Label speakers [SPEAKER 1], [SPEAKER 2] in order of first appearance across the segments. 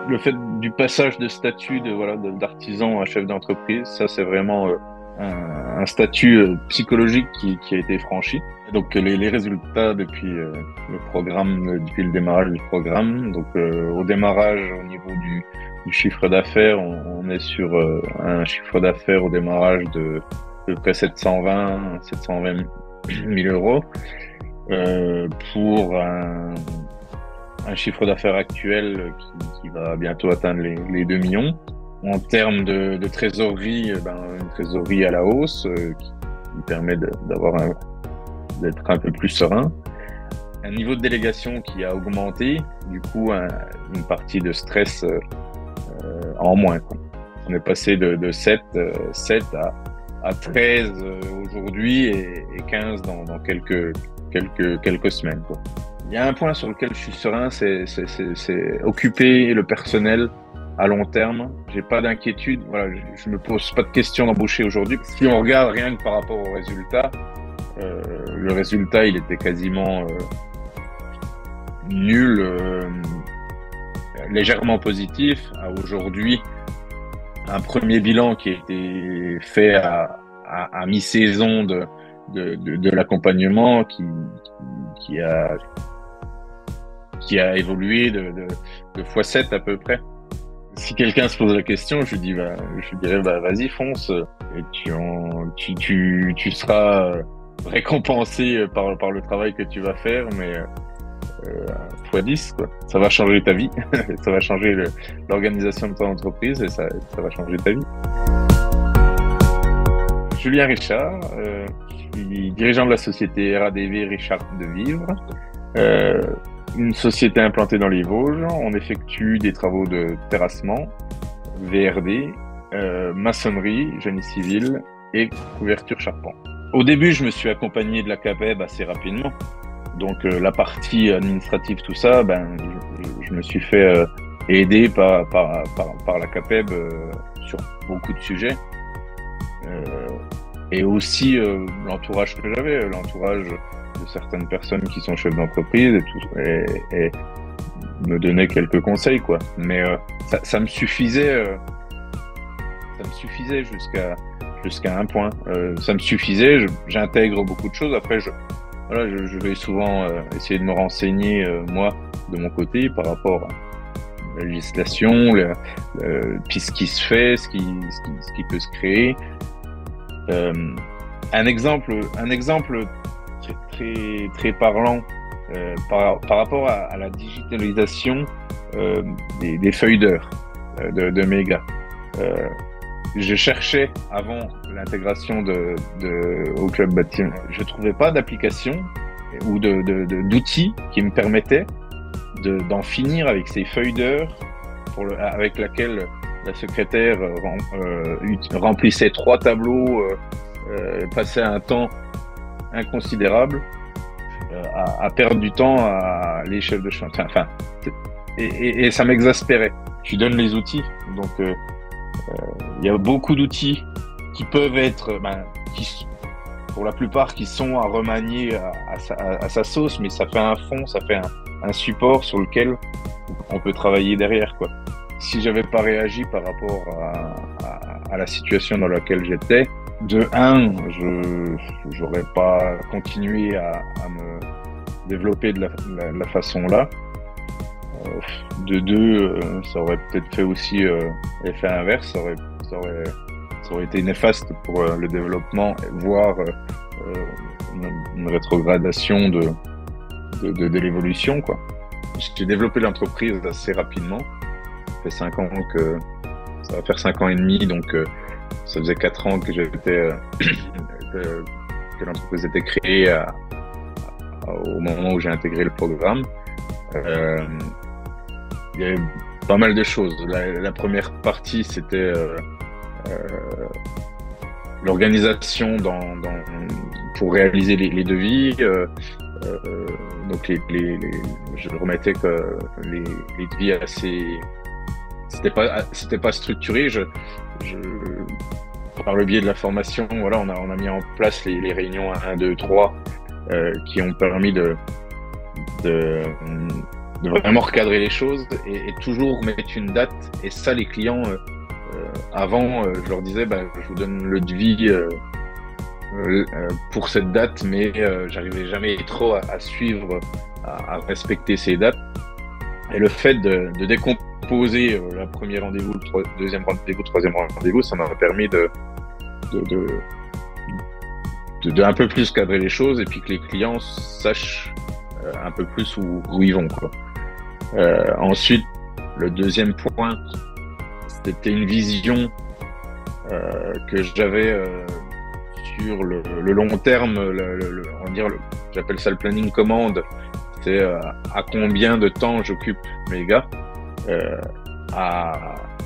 [SPEAKER 1] le fait du passage de statut d'artisan à chef d'entreprise, ça c'est vraiment un statut psychologique qui a été franchi. Donc les résultats depuis le programme, depuis le démarrage du programme. Donc au démarrage, au niveau du chiffre d'affaires, on est sur un chiffre d'affaires au démarrage de près 720 000 euros pour un chiffre d'affaires actuel qui va bientôt atteindre les 2 millions. En termes de trésorerie, une trésorerie à la hausse qui permet d'être un peu plus serein. Un niveau de délégation qui a augmenté, du coup une partie de stress en moins, quoi. On est passé de 7 à 13 aujourd'hui et 15 dans quelques semaines, quoi. Il y a un point sur lequel je suis serein, c'est occuper le personnel à long terme. J'ai pas d'inquiétude. Voilà, je me pose pas de questions d'embaucher aujourd'hui. Si on regarde rien que par rapport au résultat, le résultat il était quasiment nul, légèrement positif. À aujourd'hui, un premier bilan qui a été fait à mi-saison de l'accompagnement qui a évolué de x7 à peu près. Si quelqu'un se pose la question, je dirais vas-y, fonce, et tu seras récompensé par le travail que tu vas faire, mais x10, quoi. Ça va changer ta vie, ça va changer l'organisation de ton entreprise et ça va changer ta vie. Julien Richard, je suis dirigeant de la société RADV Richard de Vivre, une société implantée dans les Vosges. On effectue des travaux de terrassement, VRD, maçonnerie, génie civil et couverture charpente. Au début, je me suis accompagné de la CAPEB assez rapidement. Donc la partie administrative, tout ça, je me suis fait aider par la CAPEB sur beaucoup de sujets. Et aussi l'entourage que j'avais, l'entourage de certaines personnes qui sont chefs d'entreprise et me donnaient quelques conseils, quoi. Mais ça me suffisait jusqu'à un point. Ça me suffisait, j'intègre beaucoup de choses. Après, je vais souvent essayer de me renseigner, moi, de mon côté, par rapport à la législation, puis ce qui se fait, ce qui peut se créer. Un exemple très parlant par rapport à la digitalisation des feuilles d'heures de Mega. Je cherchais avant l'intégration au club bâtiment, je trouvais pas d'application ou d'outils qui me permettaient d'en finir avec ces feuilles d'heures avec laquelle la secrétaire remplissait 3 tableaux, passait un temps inconsidérable à perdre du temps à les chefs de chantier. Enfin, et ça m'exaspérait. Tu donnes les outils, donc il y a beaucoup d'outils qui peuvent être, pour la plupart, qui sont à remanier à sa sauce, mais ça fait un fond, ça fait un support sur lequel on peut travailler derrière, quoi. Si j'avais pas réagi par rapport à la situation dans laquelle j'étais, de un, j'aurais pas continué à me développer de la façon là. De deux, ça aurait peut-être fait aussi l'effet inverse, ça aurait été néfaste pour le développement, voire une rétrogradation de l'évolution, quoi. J'ai développé l'entreprise assez rapidement. Ça fait 5 ans ça va faire 5 ans et demi, donc ça faisait 4 ans que que l'entreprise était créée au moment où j'ai intégré le programme. Il y avait pas mal de choses. La première partie, c'était l'organisation pour réaliser les devis. Donc je remettais que les devis assez, c'était pas structuré. Par le biais de la formation, voilà, on a mis en place les réunions 1, 2, 3 qui ont permis de vraiment recadrer les choses et toujours mettre une date. Et ça, les clients, avant, je leur disais, bah, je vous donne le devis pour cette date, mais j'arrivais jamais trop à suivre, à respecter ces dates. Et le fait de décomposer la premier rendez-vous, le deuxième rendez-vous, troisième rendez-vous, ça m'a permis de, de, de un peu plus cadrer les choses et puis que les clients sachent un peu plus où ils vont, quoi. Ensuite, le deuxième point, c'était une vision que j'avais sur le long terme, on va dire, j'appelle ça le planning commande. C'est à combien de temps j'occupe Méga. Il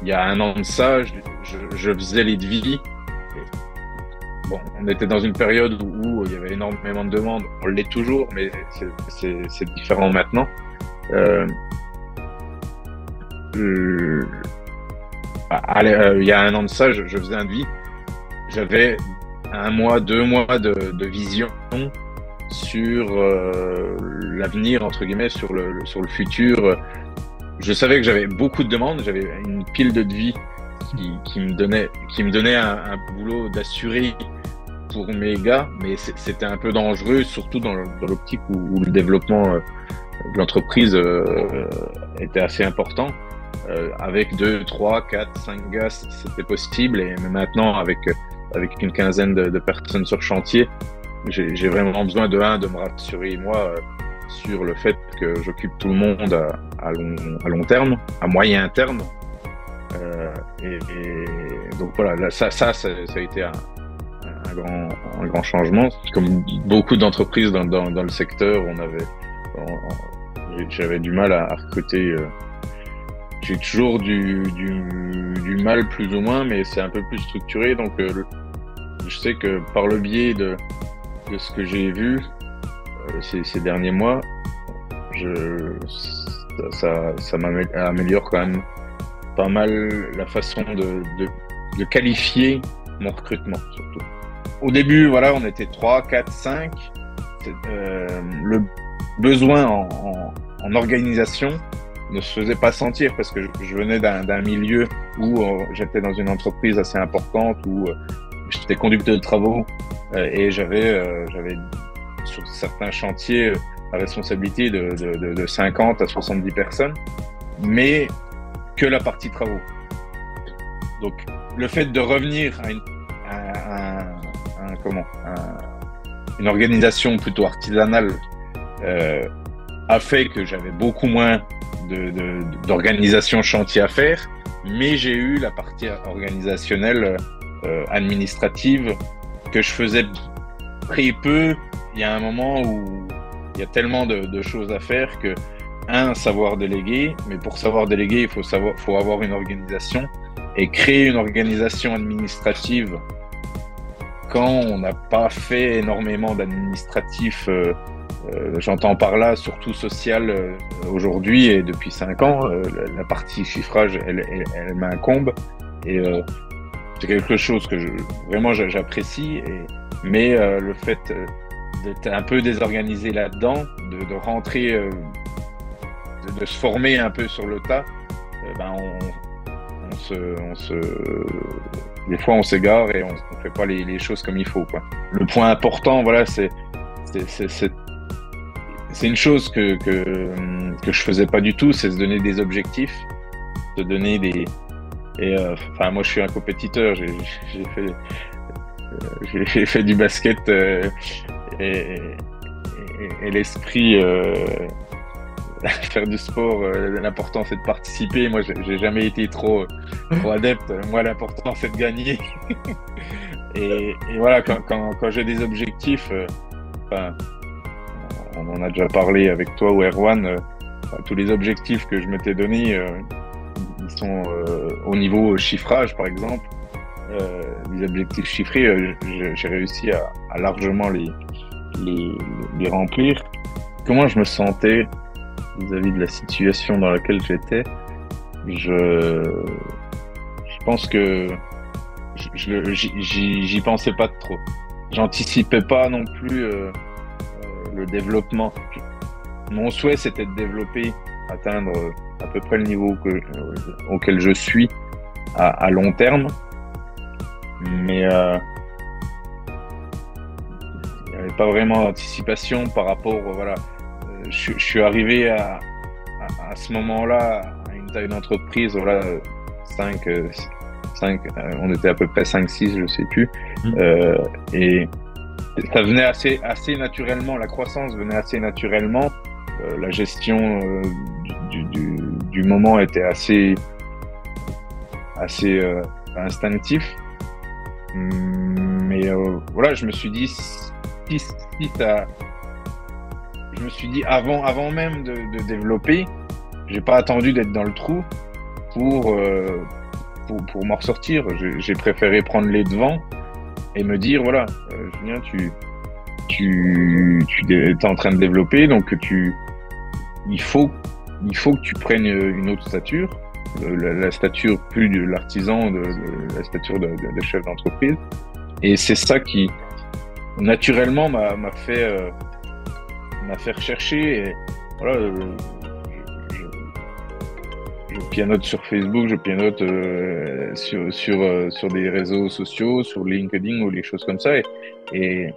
[SPEAKER 1] y a un an de ça, je faisais les devis. Bon, on était dans une période où il y avait énormément de demandes. On l'est toujours, mais c'est différent maintenant. Il y a un an de ça, je faisais un devis. J'avais 1 mois, 2 mois de vision sur l'avenir, entre guillemets, sur le futur. Je savais que j'avais beaucoup de demandes, j'avais une pile de devis qui me donnait un boulot d'assuré pour Méga, mais c'était un peu dangereux, surtout dans l'optique où le développement de l'entreprise était assez important. Avec 2, 3, 4, 5 gars, c'était possible, et maintenant avec une quinzaine de personnes sur chantier, j'ai vraiment besoin de me rassurer moi sur le fait que j'occupe tout le monde à long terme, à moyen terme. Et donc voilà, là, ça a été un grand changement. Comme beaucoup d'entreprises dans le secteur, j'avais du mal à recruter. J'ai toujours du mal plus ou moins, mais c'est un peu plus structuré. Donc je sais que par le biais de ce que j'ai vu ces derniers mois, ça m'améliore quand même pas mal la façon de qualifier mon recrutement, surtout. Au début, voilà, on était 3, 4, 5. Le besoin en organisation ne se faisait pas sentir parce que je venais d'un milieu où j'étais dans une entreprise assez importante, où j'étais conducteur de travaux et j'avais sur certains chantiers la responsabilité de 50 à 70 personnes, mais que la partie travaux. Donc, le fait de revenir à une organisation plutôt artisanale a fait que j'avais beaucoup moins d'organisation chantier à faire, mais j'ai eu la partie organisationnelle administrative que je faisais très peu. Il y a un moment où il y a tellement de choses à faire que savoir déléguer, mais pour savoir déléguer, il faut avoir une organisation, et créer une organisation administrative quand on n'a pas fait énormément d'administratif, j'entends par là surtout social aujourd'hui et depuis 5 ans, la partie chiffrage, elle m'incombe, et c'est quelque chose que vraiment j'apprécie, mais le fait d'être un peu désorganisé là-dedans, de rentrer, de se former un peu sur le tas, des fois on s'égare et on fait pas les choses comme il faut, quoi. Le point important, voilà, c'est une chose que je faisais pas du tout, c'est se donner des objectifs, se donner enfin, moi je suis un compétiteur, j'ai fait du basket et l'esprit faire du sport, l'important c'est de participer. Moi j'ai jamais été trop adepte. Moi l'important c'est de gagner. et voilà, quand j'ai des objectifs, on en a déjà parlé avec toi ou Erwan, tous les objectifs que je m'étais donnés, ils sont au niveau chiffrage par exemple. Les objectifs chiffrés, j'ai réussi à largement les remplir. Comment je me sentais vis-à-vis de la situation dans laquelle j'étais? Je pense que j'y pensais pas trop. J'anticipais pas non plus le développement. Mon souhait, c'était de développer atteindre à peu près le niveau auquel je suis à long terme. Mais il n'y avait pas vraiment d'anticipation par rapport, voilà. Je suis arrivé à ce moment-là à une taille d'entreprise, voilà, 5, on était à peu près 5-6, je sais plus. Et ça venait assez naturellement, la croissance venait assez naturellement. La gestion du moment était assez instinctif. Mais voilà, je me suis dit, je me suis dit avant même de développer, j'ai pas attendu d'être dans le trou pour m'en ressortir. J'ai préféré prendre les devants et me dire, voilà, Julien, tu es en train de développer, donc il faut que tu prennes une autre stature, la stature plus de l'artisan, la stature de chef d'entreprise. Et c'est ça qui, naturellement, m'a fait rechercher. Et voilà, je pianote sur Facebook, je pianote sur des réseaux sociaux, sur LinkedIn ou les choses comme ça. Et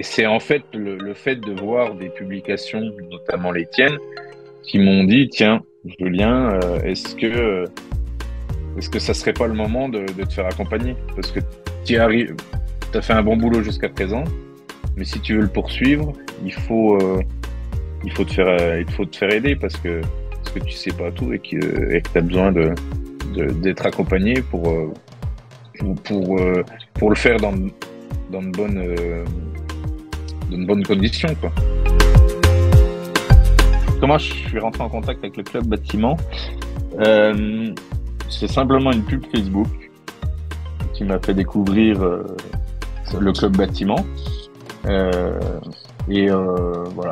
[SPEAKER 1] c'est en fait le fait de voir des publications, notamment les tiennes, qui m'ont dit, tiens, Julien, est-ce que ça serait pas le moment de te faire accompagner? Parce que tu arrives, tu as fait un bon boulot jusqu'à présent, mais si tu veux le poursuivre, il faut te faire aider parce que tu sais pas tout et que tu as besoin d'être accompagné pour le faire dans de bonnes conditions, quoi. Comment je suis rentré en contact avec le club bâtiment? C'est simplement une pub Facebook qui m'a fait découvrir le club bâtiment. Voilà,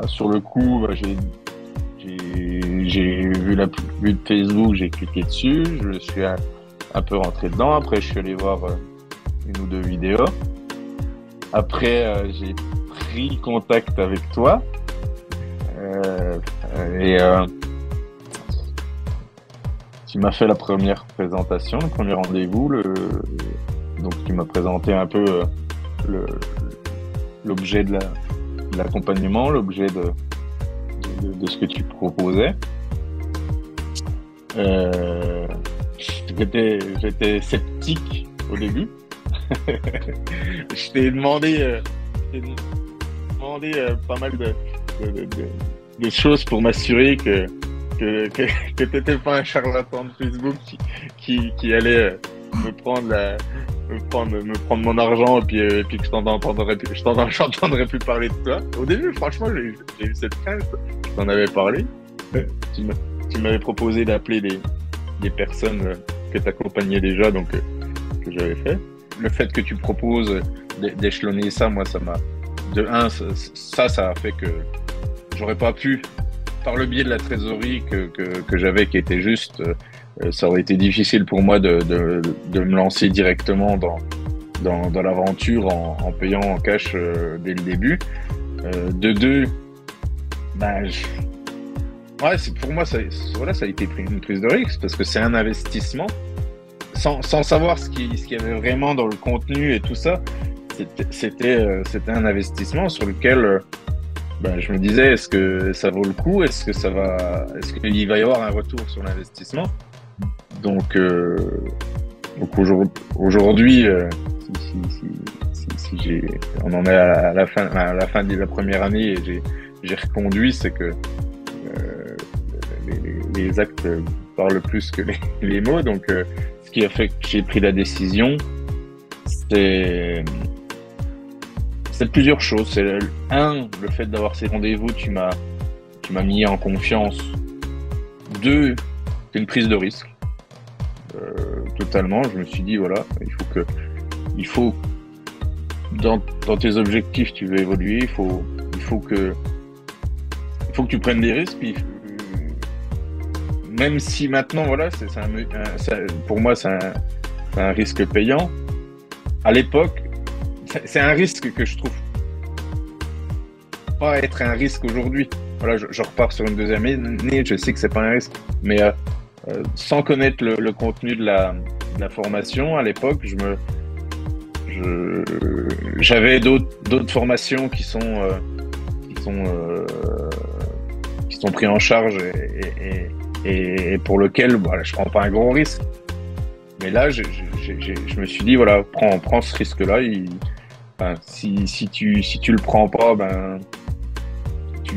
[SPEAKER 1] sur le coup, j'ai vu la pub de Facebook, j'ai cliqué dessus, je suis un peu rentré dedans. Après, je suis allé voir une ou deux vidéos. Après, j'ai pris contact avec toi. Tu m'as fait la première présentation, le premier rendez-vous. Donc, tu m'as présenté un peu l'objet de l'accompagnement, l'objet de ce que tu proposais. J'étais sceptique au début. Je t'ai demandé pas mal de choses pour m'assurer que t'étais pas un charlatan de Facebook qui allait me prendre mon argent et puis que je t'entendrais plus parler de toi. Au début, franchement, j'ai eu cette crainte. Je t'en avais parlé. Tu m'avais proposé d'appeler des personnes que t'accompagnais déjà, donc que j'avais fait. Le fait que tu proposes d'échelonner ça, moi, ça m'a... De un, ça a fait que j'aurais pas pu, par le biais de la trésorerie que j'avais, qui était juste, ça aurait été difficile pour moi de me lancer directement dans l'aventure en payant en cash dès le début. De deux, pour moi, ça a été une prise de risque parce que c'est un investissement. Sans savoir ce qu'il y avait vraiment dans le contenu et tout ça, c'était un investissement sur lequel je me disais, est-ce que ça vaut le coup? Est-ce qu'il va y avoir un retour sur l'investissement? Donc aujourd'hui, si on en est à la fin de la première année et j'ai reconduit, c'est que les actes parlent plus que les mots. Donc ce qui a fait que j'ai pris la décision, c'est plusieurs choses. C'est le fait d'avoir ces rendez-vous, tu m'as mis en confiance. Deux, c'est une prise de risque. Totalement, je me suis dit, voilà, il faut dans tes objectifs, tu veux évoluer, il faut que tu prennes des risques. Puis, même si maintenant, voilà, pour moi, c'est un risque payant. À l'époque, c'est un risque que je trouve pas être un risque aujourd'hui. voilà, je repars sur une deuxième année, je sais que c'est pas un risque, mais sans connaître le contenu de la formation à l'époque, je, j'avais d'autres formations qui sont, euh, qui sont pris en charge et pour lequel, voilà, je prends pas un gros risque. Mais là, je me suis dit, voilà, prends ce risque-là. Enfin, si tu le prends pas, ben,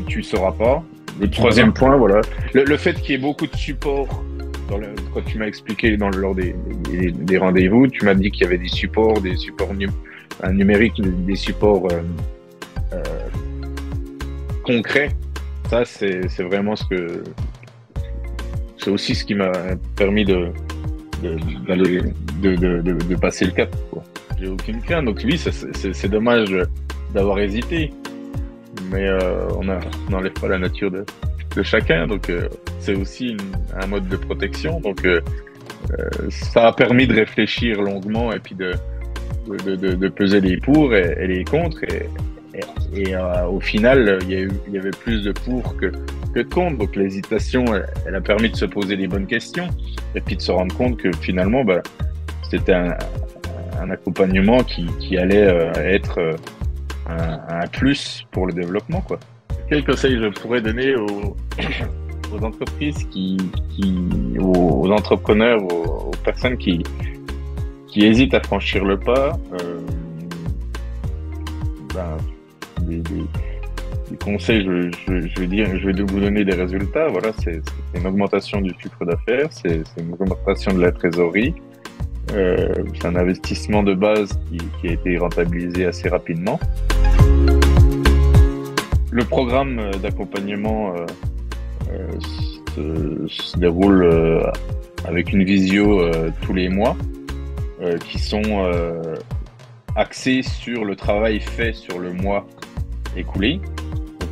[SPEAKER 1] tu sauras pas. Le troisième point, voilà, le fait qu'il y ait beaucoup de support, quand tu m'as expliqué lors des rendez-vous, tu m'as dit qu'il y avait des supports numériques, des supports euh, concrets. Ça, c'est vraiment c'est aussi ce qui m'a permis d'aller, de passer le cap, quoi. J'ai aucune crainte. Donc oui, c'est dommage d'avoir hésité, mais on n'enlève pas la nature de chacun. Donc c'est aussi un mode de protection. Donc ça a permis de réfléchir longuement et puis de peser les pour et les contre. Et au final, il y avait plus de pour que de contre. Donc l'hésitation, elle a permis de se poser les bonnes questions et puis de se rendre compte que finalement, bah, c'était un accompagnement qui allait être un plus pour le développement, quoi. Quel conseil je pourrais donner aux entreprises aux entrepreneurs, aux personnes qui hésitent à franchir le pas, ben, des conseils, je vais dire, je vais vous donner des résultats. Voilà, c'est une augmentation du chiffre d'affaires, c'est une augmentation de la trésorerie, c'est un investissement de base qui a été rentabilisé assez rapidement. Le programme d'accompagnement se déroule avec une visio tous les mois qui sont axés sur le travail fait sur le mois écoulé. Donc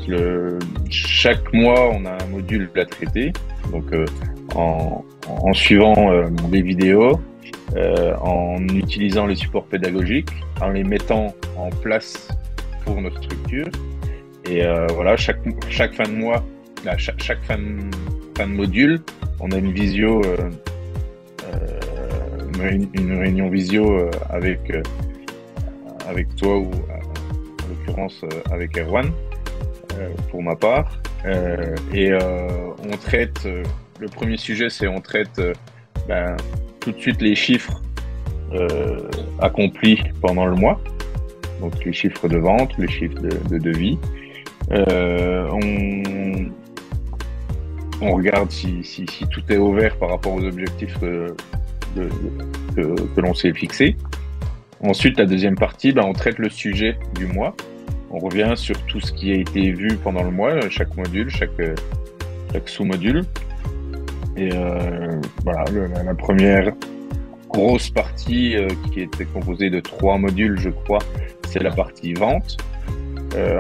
[SPEAKER 1] chaque mois, on a un module à traiter. Donc en suivant des vidéos, en utilisant les supports pédagogiques, en les mettant en place pour notre structure. Et voilà, chaque fin de mois, chaque fin de module, on a une visio, une réunion visio avec toi ou en l'occurrence avec Erwan pour ma part. Et on traite, le premier sujet, c'est on traite tout de suite les chiffres accomplis pendant le mois. Donc les chiffres de vente, les chiffres de devis. On regarde si tout est ouvert par rapport aux objectifs que l'on s'est fixés. Ensuite, la deuxième partie, on traite le sujet du mois. On revient sur tout ce qui a été vu pendant le mois, chaque module, chaque sous-module. Et voilà, la première grosse partie qui était composée de 3 modules, je crois, c'est la partie vente.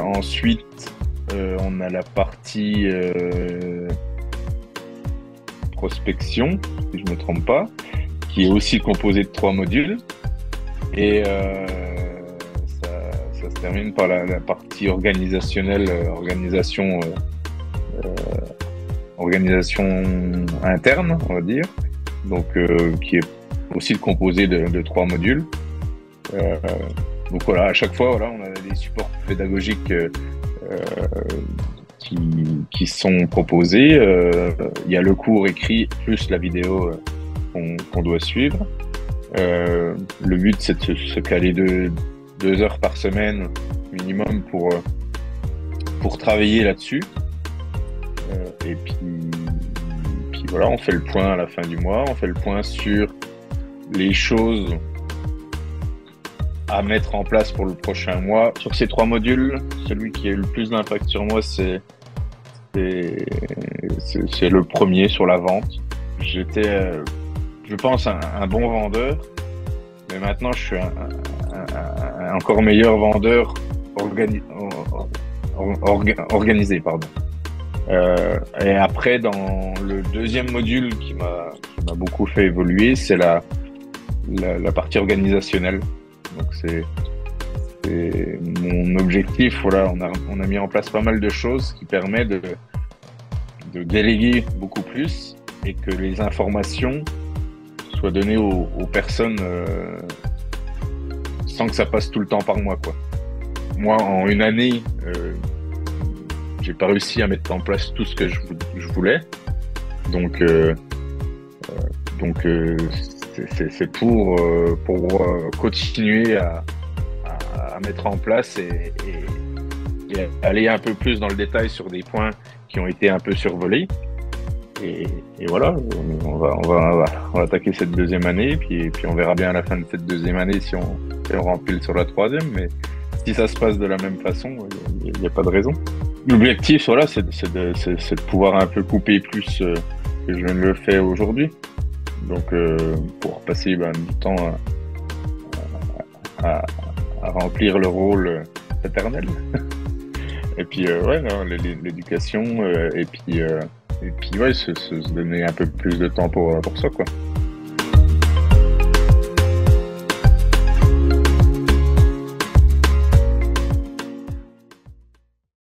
[SPEAKER 1] Ensuite, on a la partie prospection, si je ne me trompe pas, qui est aussi composée de 3 modules. Et ça se termine par la partie organisationnelle, organisation interne, on va dire, donc qui est aussi composée de 3 modules. Donc voilà, à chaque fois, voilà, on a des supports pédagogiques qui sont proposés. Il y a le cours écrit plus la vidéo qu'on doit suivre. Le but, c'est de se caler 2 heures par semaine minimum pour travailler là-dessus. Et puis voilà, on fait le point à la fin du mois, on fait le point sur les choses à mettre en place pour le prochain mois. Sur ces 3 modules, celui qui a eu le plus d'impact sur moi, c'est le premier, sur la vente. J'étais, je pense, un bon vendeur, mais maintenant je suis un encore meilleur vendeur organisé, pardon. Et après, dans le deuxième module qui m'a beaucoup fait évoluer, c'est la partie organisationnelle. Donc C'est mon objectif. Voilà, on a mis en place pas mal de choses qui permettent de déléguer beaucoup plus et que les informations soient données aux personnes sans que ça passe tout le temps par moi, quoi. Moi, en une année, j'ai pas réussi à mettre en place tout ce que je voulais. Donc, c'est pour continuer à mettre en place et aller un peu plus dans le détail sur des points qui ont été un peu survolés. Et voilà, on va attaquer cette deuxième année, puis on verra bien à la fin de cette deuxième année si on rempile sur la troisième. Mais si ça se passe de la même façon, il n'y a pas de raison. L'objectif, voilà, c'est de pouvoir un peu couper plus que je ne le fais aujourd'hui. Donc, pour passer du temps à remplir le rôle paternel. Et puis, ouais, non, l'éducation, et puis ouais, se donner un peu plus de temps pour ça, quoi.